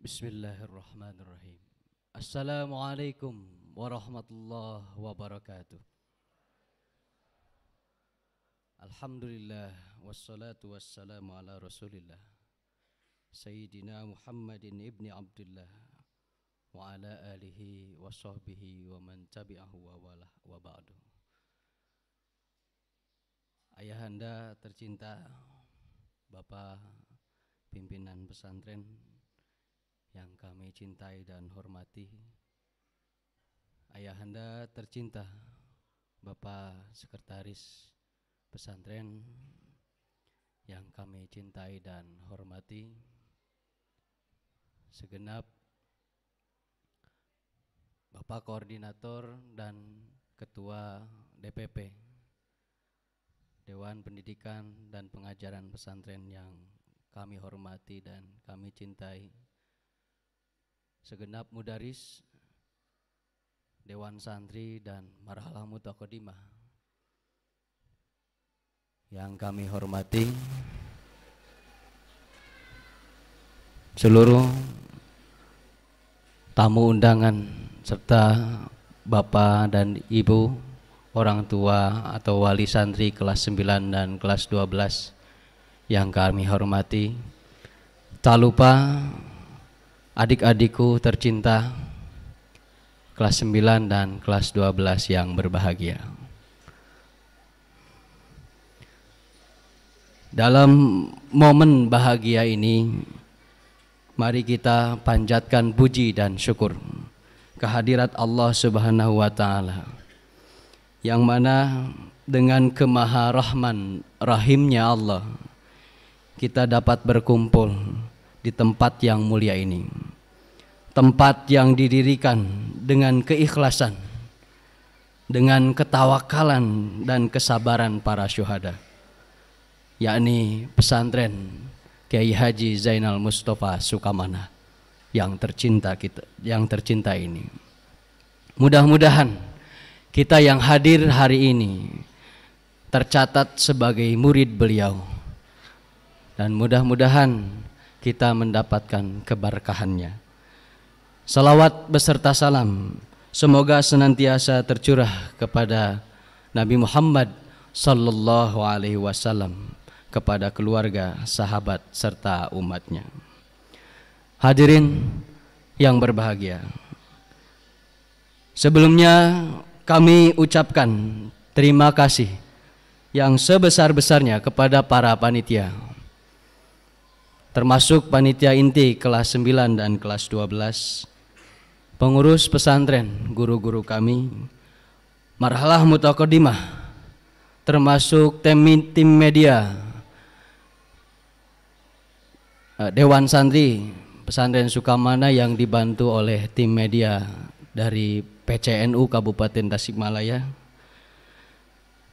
Bismillahirrahmanirrahim. Assalamualaikum warahmatullahi wabarakatuh. Alhamdulillah wassalatu wassalamu ala Rasulillah Sayyidina Muhammadin ibni Abdullah wa ala alihi wa sahbihi wa man tabi'ahu wa walah wa ba'du. Ayahanda tercinta, Bapak pimpinan pesantren yang kami cintai dan hormati, ayahanda tercinta, Bapak sekretaris pesantren yang kami cintai dan hormati, segenap Bapak koordinator dan ketua DPP Dewan Pendidikan dan Pengajaran Pesantren yang kami hormati dan kami cintai, segenap mudaris, Dewan Santri dan Marhalah Mutaqaddimah yang kami hormati, seluruh tamu undangan serta Bapak dan Ibu, orang tua atau wali santri kelas 9 dan kelas 12 yang kami hormati. Tak lupa adik-adikku tercinta kelas 9 dan kelas 12 yang berbahagia. Dalam momen bahagia ini, mari kita panjatkan puji dan syukur kehadirat Allah Subhanahu wa Ta'ala, yang mana dengan kemaha rahman rahimnya Allah kita dapat berkumpul di tempat yang mulia ini, tempat yang didirikan dengan keikhlasan, dengan ketawakalan dan kesabaran para syuhada, yakni pesantren Kiai Haji Zainal Mustafa Sukamana yang tercinta ini. Mudah-mudahan kita yang hadir hari ini tercatat sebagai murid beliau, dan mudah-mudahan kita mendapatkan keberkahannya. Salawat beserta salam semoga senantiasa tercurah kepada Nabi Muhammad sallallahu alaihi wasallam, kepada keluarga, sahabat serta umatnya. Hadirin yang berbahagia, sebelumnya kami ucapkan terima kasih yang sebesar-besarnya kepada para panitia, termasuk panitia inti kelas 9 dan kelas 12, pengurus pesantren, guru-guru kami, Marhalah Mutaqaddimah, termasuk tim media, Dewan Santri Pesantren Sukamana yang dibantu oleh tim media dari PCNU Kabupaten Tasikmalaya,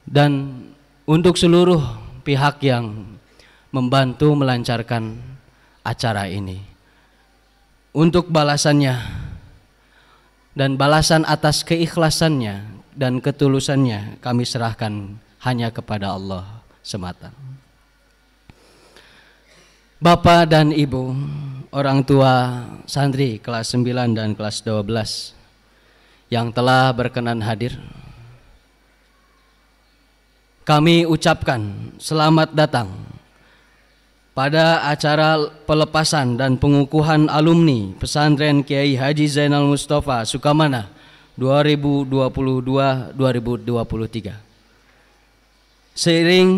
dan untuk seluruh pihak yang membantu melancarkan acara ini. Untuk balasannya dan balasan atas keikhlasannya dan ketulusannya kami serahkan hanya kepada Allah semata. Bapak dan Ibu, orang tua santri kelas 9 dan kelas 12 yang telah berkenan hadir, kami ucapkan selamat datang pada acara pelepasan dan pengukuhan alumni Pesantren Kiai Haji Zainal Mustafa Sukamana 2022-2023. Seiring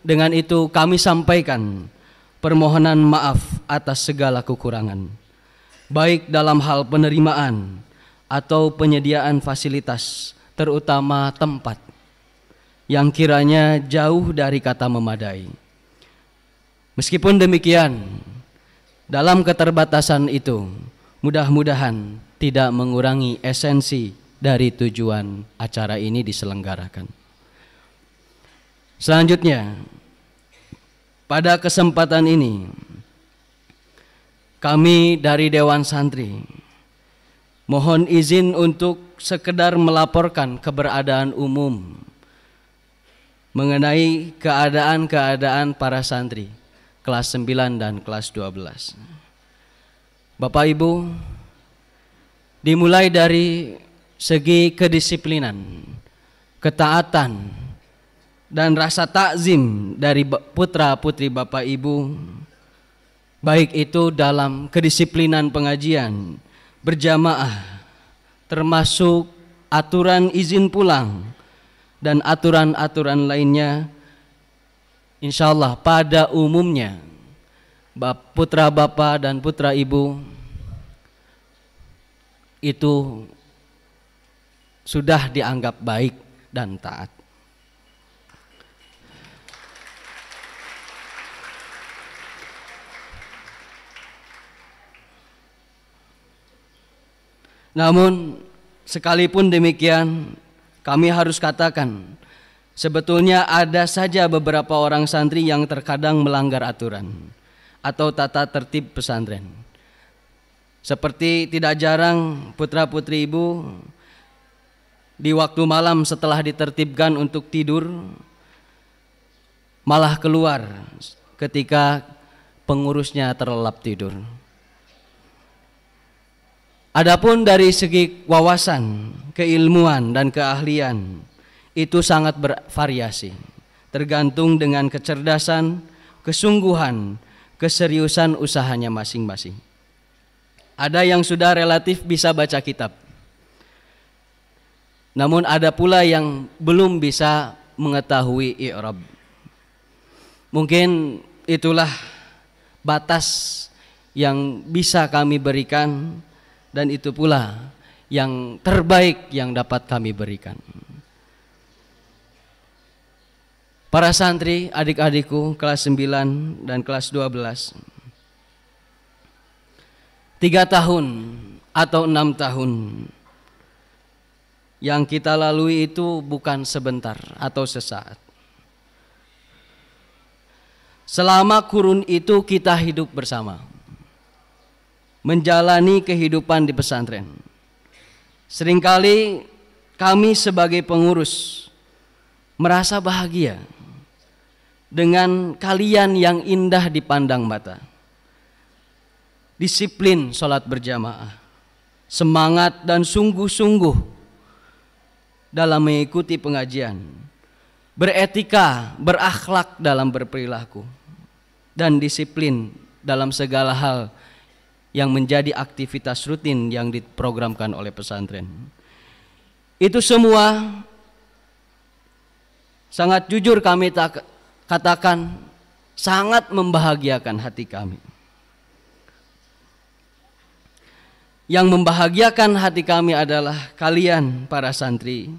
dengan itu kami sampaikan permohonan maaf atas segala kekurangan, baik dalam hal penerimaan atau penyediaan fasilitas, terutama tempat yang kiranya jauh dari kata memadai. Meskipun demikian, dalam keterbatasan itu, mudah-mudahan tidak mengurangi esensi dari tujuan acara ini diselenggarakan. Selanjutnya, pada kesempatan ini, kami dari Dewan Santri mohon izin untuk sekedar melaporkan keberadaan umum mengenai keadaan-keadaan para santri kelas 9 dan kelas 12 Bapak Ibu, dimulai dari segi kedisiplinan, ketaatan, dan rasa takzim dari putra-putri Bapak Ibu, baik itu dalam kedisiplinan pengajian berjamaah, termasuk aturan izin pulang dan aturan-aturan lainnya, insya Allah pada umumnya putra bapak dan putra ibu itu sudah dianggap baik dan taat. Namun sekalipun demikian, kami harus katakan, sebetulnya ada saja beberapa orang santri yang terkadang melanggar aturan atau tata tertib pesantren. Seperti tidak jarang putra-putri ibu di waktu malam setelah ditertibkan untuk tidur, malah keluar ketika pengurusnya terlelap tidur. Adapun dari segi wawasan, keilmuan dan keahlian itu sangat bervariasi, tergantung dengan kecerdasan, kesungguhan, keseriusan usahanya masing-masing. Ada yang sudah relatif bisa baca kitab, namun ada pula yang belum bisa mengetahui i'rab. Mungkin itulah batas yang bisa kami berikan, dan itu pula yang terbaik yang dapat kami berikan. Para santri, adik-adikku kelas 9 dan kelas 12, 3 tahun atau 6 tahun yang kita lalui itu bukan sebentar atau sesaat. Selama kurun itu kita hidup bersama, menjalani kehidupan di pesantren. Seringkali kami sebagai pengurus merasa bahagia dengan kalian yang indah dipandang mata. Disiplin sholat berjamaah, semangat dan sungguh-sungguh dalam mengikuti pengajian, beretika, berakhlak dalam berperilaku, dan disiplin dalam segala hal yang menjadi aktivitas rutin yang diprogramkan oleh pesantren. Itu semua sangat jujur kami katakan sangat membahagiakan hati kami. Yang membahagiakan hati kami adalah kalian para santri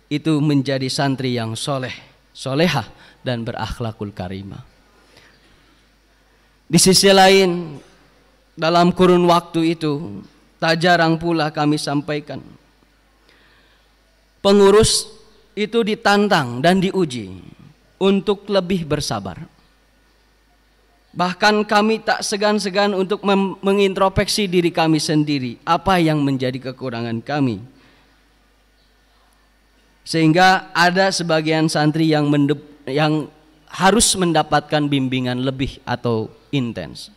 itu menjadi santri yang soleh, solehah dan berakhlakul karimah. Di sisi lain, dalam kurun waktu itu tak jarang pula kami sampaikan, pengurus itu ditantang dan diuji untuk lebih bersabar. Bahkan kami tak segan-segan untuk mengintrospeksi diri kami sendiri, apa yang menjadi kekurangan kami. Sehingga ada sebagian santri yang harus mendapatkan bimbingan lebih atau intens.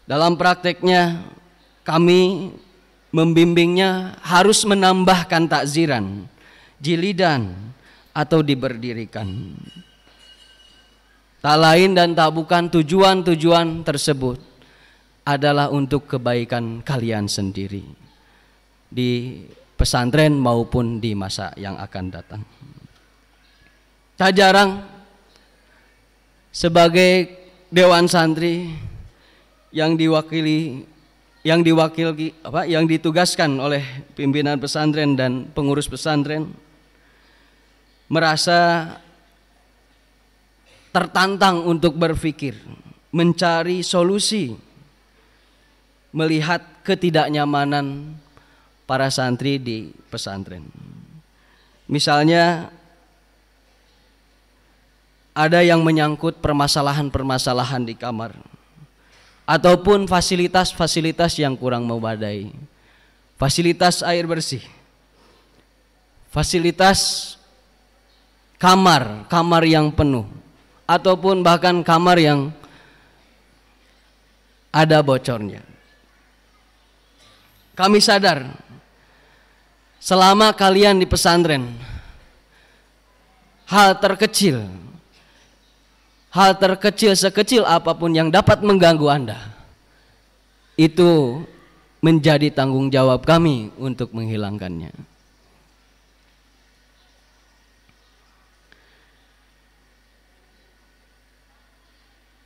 Dalam prakteknya kami membimbingnya harus menambahkan takziran, jilidan atau diberdirikan. Tak lain dan tak bukan tujuan-tujuan tersebut adalah untuk kebaikan kalian sendiri di pesantren maupun di masa yang akan datang. Tak jarang sebagai dewan santri yang ditugaskan oleh pimpinan pesantren dan pengurus pesantren merasa tertantang untuk berpikir, mencari solusi, melihat ketidaknyamanan para santri di pesantren. Misalnya ada yang menyangkut permasalahan-permasalahan di kamar, ataupun fasilitas-fasilitas yang kurang memadai, fasilitas air bersih, fasilitas kamar yang penuh, ataupun bahkan kamar yang ada bocornya. Kami sadar selama kalian di pesantren, hal terkecil sekecil apapun yang dapat mengganggu Anda, itu menjadi tanggung jawab kami untuk menghilangkannya.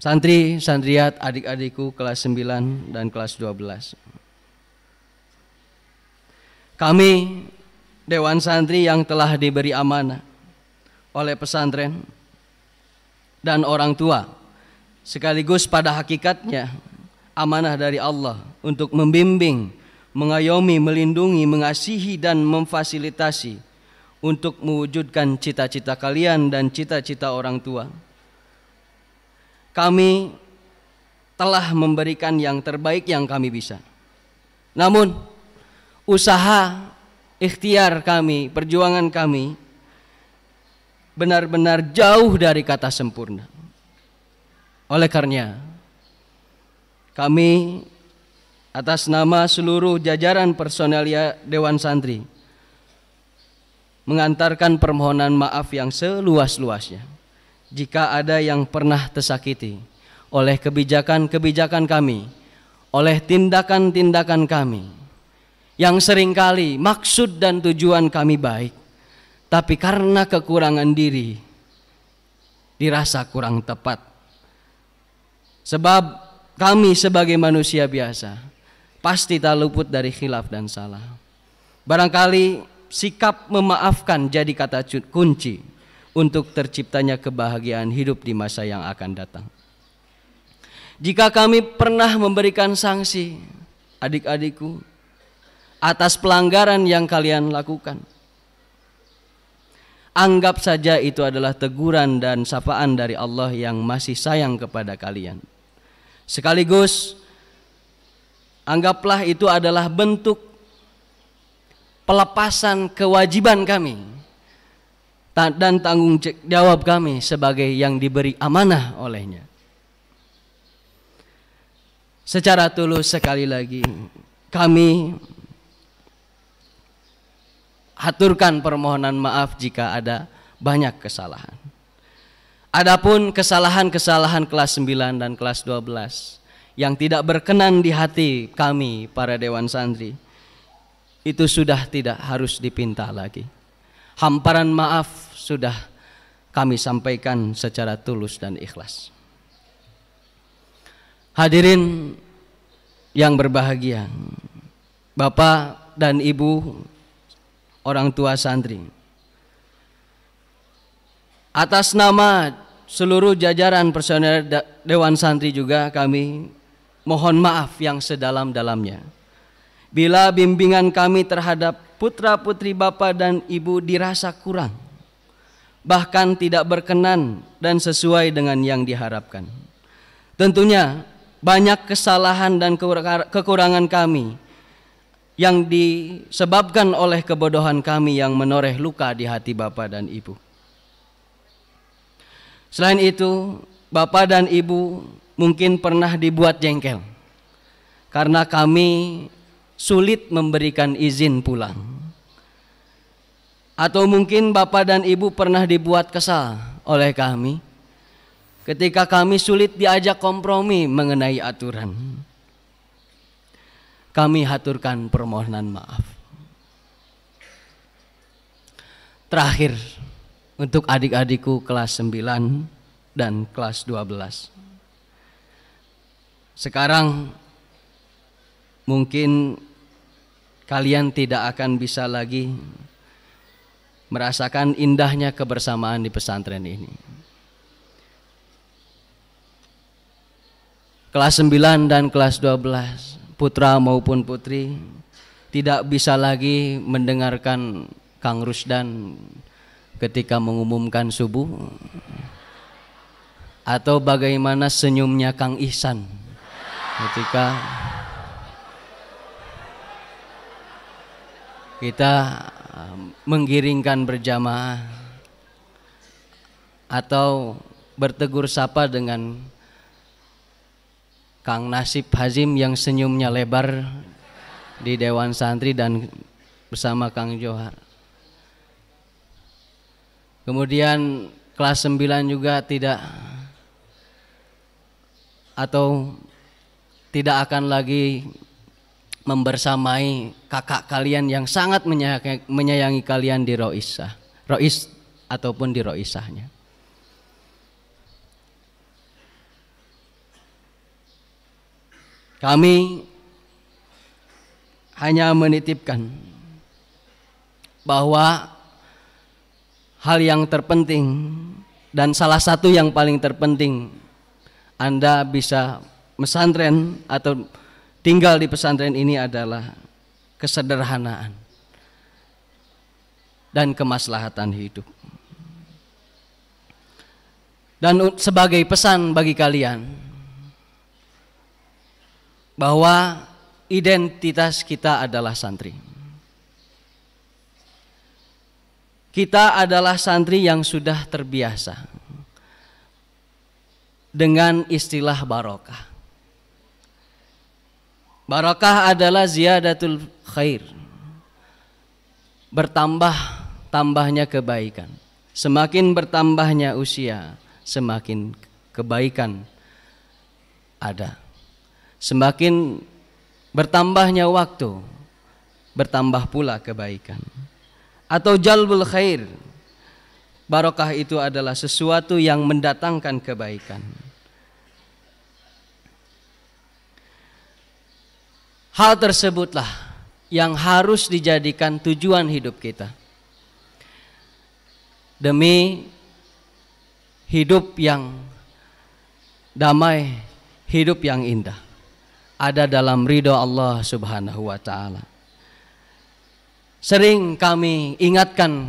Santri, santriat, adik-adikku kelas 9 dan kelas 12. Kami Dewan Santri yang telah diberi amanah oleh pesantren dan orang tua, sekaligus pada hakikatnya amanah dari Allah untuk membimbing, mengayomi, melindungi, mengasihi dan memfasilitasi untuk mewujudkan cita-cita kalian dan cita-cita orang tua. Kami telah memberikan yang terbaik yang kami bisa. Namun usaha, ikhtiar kami, perjuangan kami benar-benar jauh dari kata sempurna. Oleh karenanya kami atas nama seluruh jajaran personelia Dewan Santri mengantarkan permohonan maaf yang seluas-luasnya jika ada yang pernah tersakiti oleh kebijakan-kebijakan kami, oleh tindakan-tindakan kami yang seringkali maksud dan tujuan kami baik, tapi karena kekurangan diri dirasa kurang tepat. Sebab kami sebagai manusia biasa pasti tak luput dari khilaf dan salah. Barangkali sikap memaafkan jadi kata kunci untuk terciptanya kebahagiaan hidup di masa yang akan datang. Jika kami pernah memberikan sanksi, adik-adikku, atas pelanggaran yang kalian lakukan, anggap saja itu adalah teguran dan sapaan dari Allah yang masih sayang kepada kalian. Sekaligus anggaplah itu adalah bentuk pelepasan kewajiban kami dan tanggung jawab kami sebagai yang diberi amanah olehnya. Secara tulus sekali lagi kami haturkan permohonan maaf jika ada banyak kesalahan. Adapun kesalahan-kesalahan kelas 9 dan kelas 12 yang tidak berkenan di hati kami para Dewan Santri, itu sudah tidak harus dipinta lagi. Hamparan maaf sudah kami sampaikan secara tulus dan ikhlas. Hadirin yang berbahagia, Bapak dan Ibu orang tua santri, atas nama seluruh jajaran personel Dewan Santri juga kami mohon maaf yang sedalam-dalamnya bila bimbingan kami terhadap putra-putri Bapak dan Ibu dirasa kurang, bahkan tidak berkenan dan sesuai dengan yang diharapkan. Tentunya banyak kesalahan dan kekurangan kami yang disebabkan oleh kebodohan kami yang menoreh luka di hati Bapak dan Ibu. Selain itu, Bapak dan Ibu mungkin pernah dibuat jengkel karena kami sulit memberikan izin pulang. Atau mungkin Bapak dan Ibu pernah dibuat kesal oleh kami ketika kami sulit diajak kompromi mengenai aturan. Kami haturkan permohonan maaf. Terakhir, untuk adik-adikku kelas 9 dan kelas 12. Sekarang mungkin kalian tidak akan bisa lagi merasakan indahnya kebersamaan di pesantren ini. Kelas 9 dan kelas 12, putra maupun putri, tidak bisa lagi mendengarkan Kang Rusdan ketika mengumumkan subuh, atau bagaimana senyumnya Kang Ihsan ketika kita menggiringkan berjamaah, atau bertegur sapa dengan Kang Nasib Hazim yang senyumnya lebar di Dewan Santri dan bersama Kang Johar. Kemudian kelas 9 juga tidak akan lagi membersamai kakak kalian yang sangat menyayangi kalian di Rois ataupun di Roisahnya. Kami hanya menitipkan bahwa hal yang terpenting dan salah satu yang paling terpenting Anda bisa pesantren atau tinggal di pesantren ini adalah kesederhanaan dan kemaslahatan hidup. Dan sebagai pesan bagi kalian bahwa identitas kita adalah santri. Kita adalah santri yang sudah terbiasa dengan istilah barokah. Barokah adalah ziyadatul khair, bertambahnya kebaikan. Semakin bertambahnya usia, semakin kebaikan ada. Semakin bertambahnya waktu, bertambah pula kebaikan. Atau jalbul khair, barokah itu adalah sesuatu yang mendatangkan kebaikan. Hal tersebutlah yang harus dijadikan tujuan hidup kita, demi hidup yang damai, hidup yang indah, ada dalam ridho Allah Subhanahu wa ta'ala. Sering kami ingatkan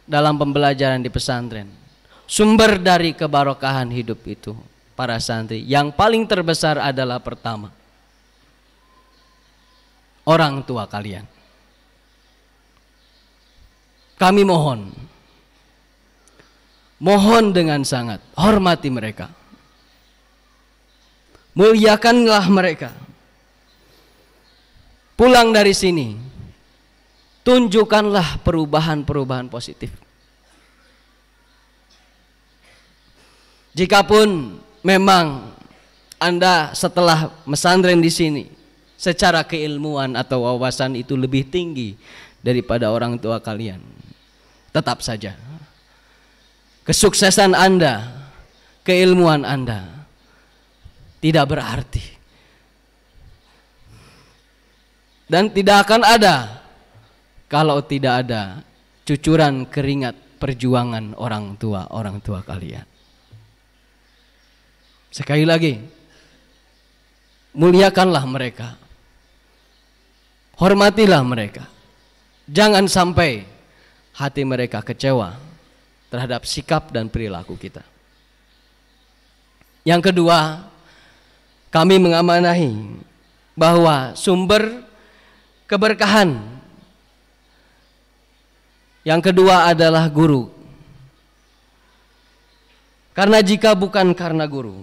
dalam pembelajaran di pesantren, sumber dari kebarokahan hidup itu para santri yang paling terbesar adalah pertama, orang tua kalian. Kami mohon dengan sangat, hormati mereka, muliakanlah mereka. Pulang dari sini, tunjukkanlah perubahan-perubahan positif. Jikapun memang Anda setelah pesantren di sini secara keilmuan atau wawasan itu lebih tinggi daripada orang tua kalian, tetap saja kesuksesan Anda, keilmuan Anda tidak berarti dan tidak akan ada kalau tidak ada cucuran keringat perjuangan orang tua kalian. Sekali lagi, muliakanlah mereka, hormatilah mereka. Jangan sampai hati mereka kecewa terhadap sikap dan perilaku kita. Yang kedua, kami mengamanahi bahwa sumber keberkahan yang kedua adalah guru. Karena jika bukan karena guru,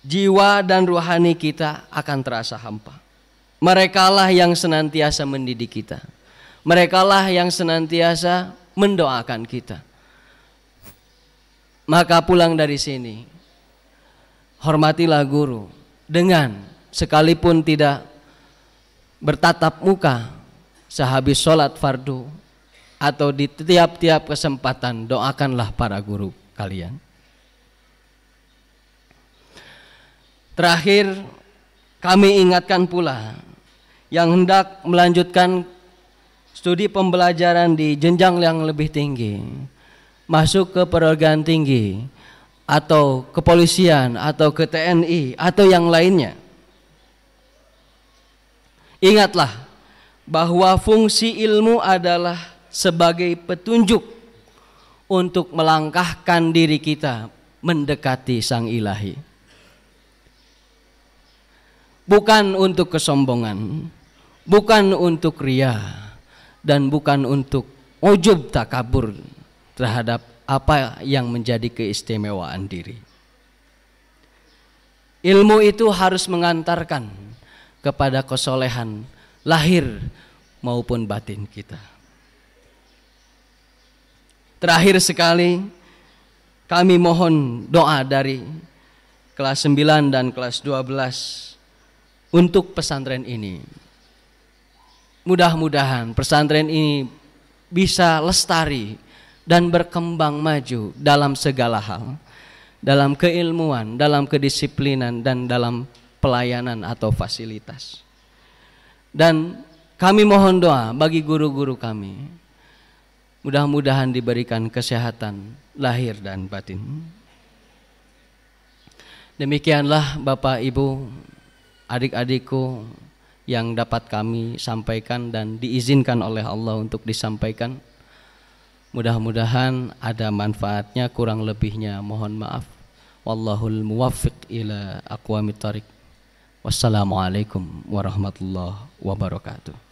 jiwa dan rohani kita akan terasa hampa. Merekalah yang senantiasa mendidik kita. Merekalah yang senantiasa mendoakan kita. Maka pulang dari sini, hormatilah guru dengan sekalipun tidak bertatap muka sehabis sholat fardu atau di tiap-tiap kesempatan, doakanlah para guru kalian. Terakhir, kami ingatkan pula yang hendak melanjutkan studi pembelajaran di jenjang yang lebih tinggi, masuk ke perguruan tinggi atau kepolisian atau ke TNI atau yang lainnya. Ingatlah bahwa fungsi ilmu adalah sebagai petunjuk untuk melangkahkan diri kita mendekati Sang Ilahi. Bukan untuk kesombongan, bukan untuk riya, dan bukan untuk ujub takabur terhadap apa yang menjadi keistimewaan diri. Ilmu itu harus mengantarkan kepada kesolehan lahir maupun batin kita. Terakhir sekali, kami mohon doa dari kelas 9 dan kelas 12 untuk pesantren ini. Mudah-mudahan pesantren ini bisa lestari dan berkembang maju dalam segala hal, dalam keilmuan, dalam kedisiplinan, dan dalam pelayanan atau fasilitas. Dan kami mohon doa bagi guru-guru kami, mudah-mudahan diberikan kesehatan lahir dan batin. Demikianlah Bapak Ibu, adik-adikku yang dapat kami sampaikan dan diizinkan oleh Allah untuk disampaikan. Mudah-mudahan ada manfaatnya, kurang lebihnya mohon maaf. Wallahul muwaffiq ila aqwamit thariq. Wassalamualaikum warahmatullahi wabarakatuh.